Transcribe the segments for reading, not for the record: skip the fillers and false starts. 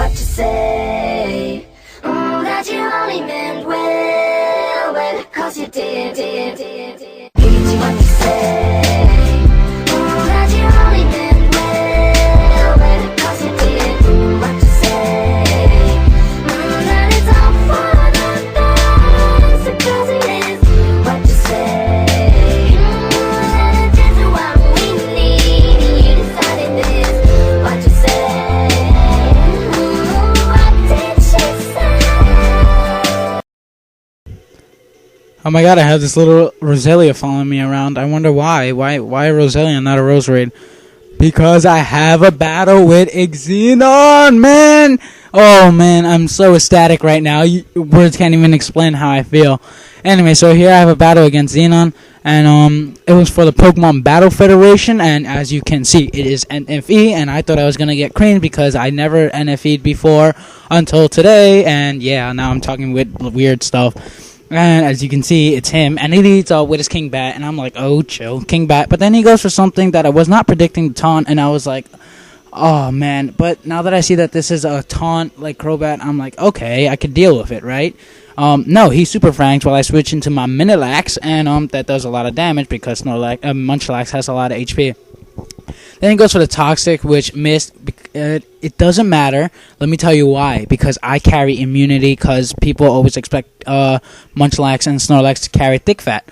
what you say. That you only meant well, well, cause you did. Heed you what you say. That you only meant well, well, cause you did what you say. That it's all for the best, because it is what you say. That it is what we need, you decided this, what you say. What did she say? Oh my god, I have this little Roselia following me around. I wonder why. Why a Roselia and not a Rose Raid? Because I have a battle with Xenon, man! Oh man, I'm so ecstatic right now. Words can't even explain how I feel. Anyway, so here I have a battle against Xenon, and it was for the Pokemon Battle Federation, and as you can see, it is NFE, and I thought I was gonna get creamed because I never NFE'd before until today, and yeah, now I'm talking with weird stuff. And as you can see, it's him, and he leads with his King Bat, and I'm like, oh, chill, King Bat. But then he goes for something that I was not predicting to taunt, and I was like, oh, man. But now that I see that this is a taunt, like Crobat, I'm like, okay, I could deal with it, right? No, he Super Franks while I switch into my Minilax, and that does a lot of damage because Munchlax has a lot of HP. Then he goes for the Toxic, which missed. It doesn't matter. Let me tell you why. Because I carry immunity, because people always expect Munchlax and Snorlax to carry Thick Fat.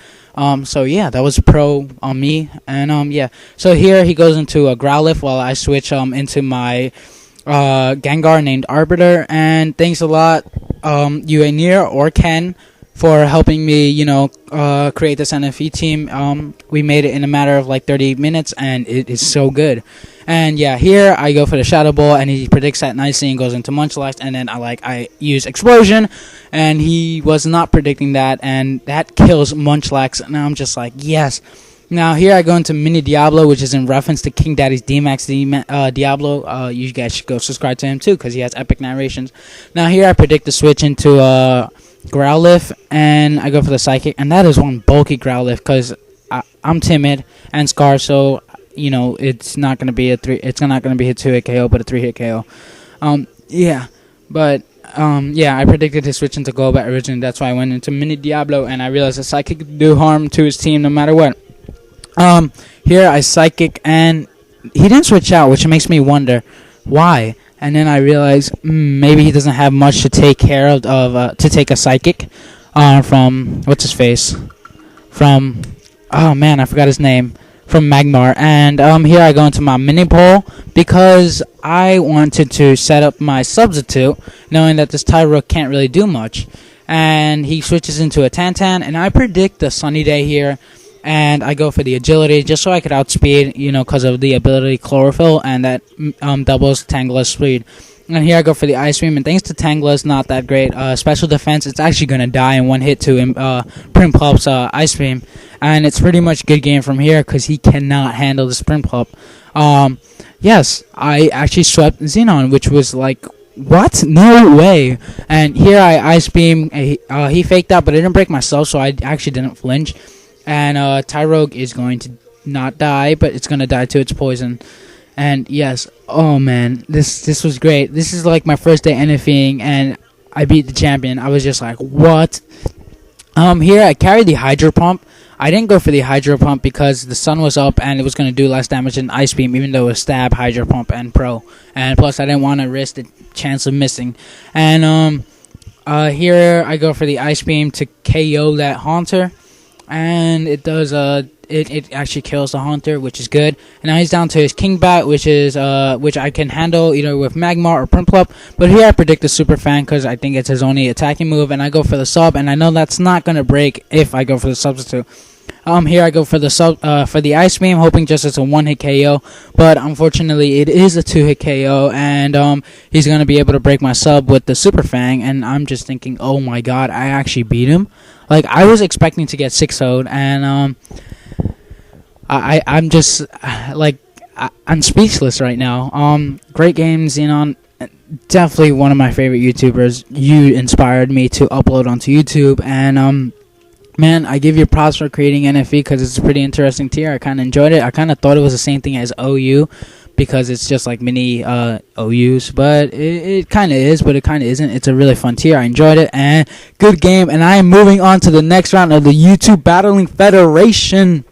So yeah, that was pro on me. And yeah. So here he goes into a Growlithe while I switch into my Gengar named Arbiter. And thanks a lot, Uenir or Ken, for helping me, create this NFE team. We made it in a matter of like 30 minutes, and it is so good. And yeah, here I go for the Shadow Ball, and he predicts that nicely and goes into Munchlax, and then I use Explosion, and he was not predicting that, and that kills Munchlax, and I'm just like, yes. Now here I go into Mini Diablo, which is in reference to King Daddy's D-Max Diablo. You guys should go subscribe to him too, because he has epic narrations. Now here I predict the switch into Growlithe, and I go for the Psychic, and that is one bulky Growlithe because I'm timid and Scar, so it's not gonna be a 2-hit KO, but a 3-hit KO. Yeah, but yeah, I predicted his switch into Golbat originally. That's why I went into Mini Diablo, and I realized the Psychic could do harm to his team no matter what. Here I Psychic, and he didn't switch out, which makes me wonder why. And then I realized maybe he doesn't have much to take care of to take a Psychic from what's his face from oh man, I forgot his name, from Magmar. And here I go into my Mini Pole because I wanted to set up my Substitute, knowing that this Tyrook can't really do much. And he switches into a Tantan, and I predict the Sunny Day here. And I go for the Agility just so I could outspeed, because of the ability Chlorophyll, and that doubles Tangela's speed. And here I go for the Ice Beam, and thanks to Tangela's not that great special defense, it's actually going to die in one hit to Primpup's Ice Beam. And it's pretty much good game from here because he cannot handle this Primpup. Yes, I actually swept Xenon, which was like, what? No way. And here I Ice Beam. He faked out, but I didn't break myself, so I actually didn't flinch. And Tyrogue is going to not die, but it's going to die to its poison. And yes, oh man, this was great. This is like my first day NFing, and I beat the champion. I was just like, what? Here I carried the Hydro Pump. I didn't go for the Hydro Pump because the sun was up and it was going to do less damage than Ice Beam, even though it was Stab, Hydro Pump, and Pro. And plus, I didn't want to risk the chance of missing. And here I go for the Ice Beam to KO that Haunter. And it does it actually kills the Haunter, which is good. And now he's down to his King Bat, which I can handle either with Magmar or Prinplup. But here I predict the Super Fan because I think it's his only attacking move, and I go for the sub, and I know that's not gonna break if I go for the substitute. Here I go for the for the Ice Beam, hoping just it's a 1-hit KO, but unfortunately it is a 2-hit KO, and he's gonna be able to break my sub with the Super Fang, and I'm just thinking, oh my god, I actually beat him. Like, I was expecting to get 6-0'd, and I'm just like, I'm speechless right now. Great game, Xenon. Definitely one of my favorite YouTubers. You inspired me to upload onto YouTube, and man, I give you props for creating NFE because it's a pretty interesting tier. I kind of enjoyed it. I kind of thought it was the same thing as OU because it's just like mini OUs, but it kind of is, but it kind of isn't. It's a really fun tier. I enjoyed it, and good game. And I am moving on to the next round of the YouTube Battling Federation.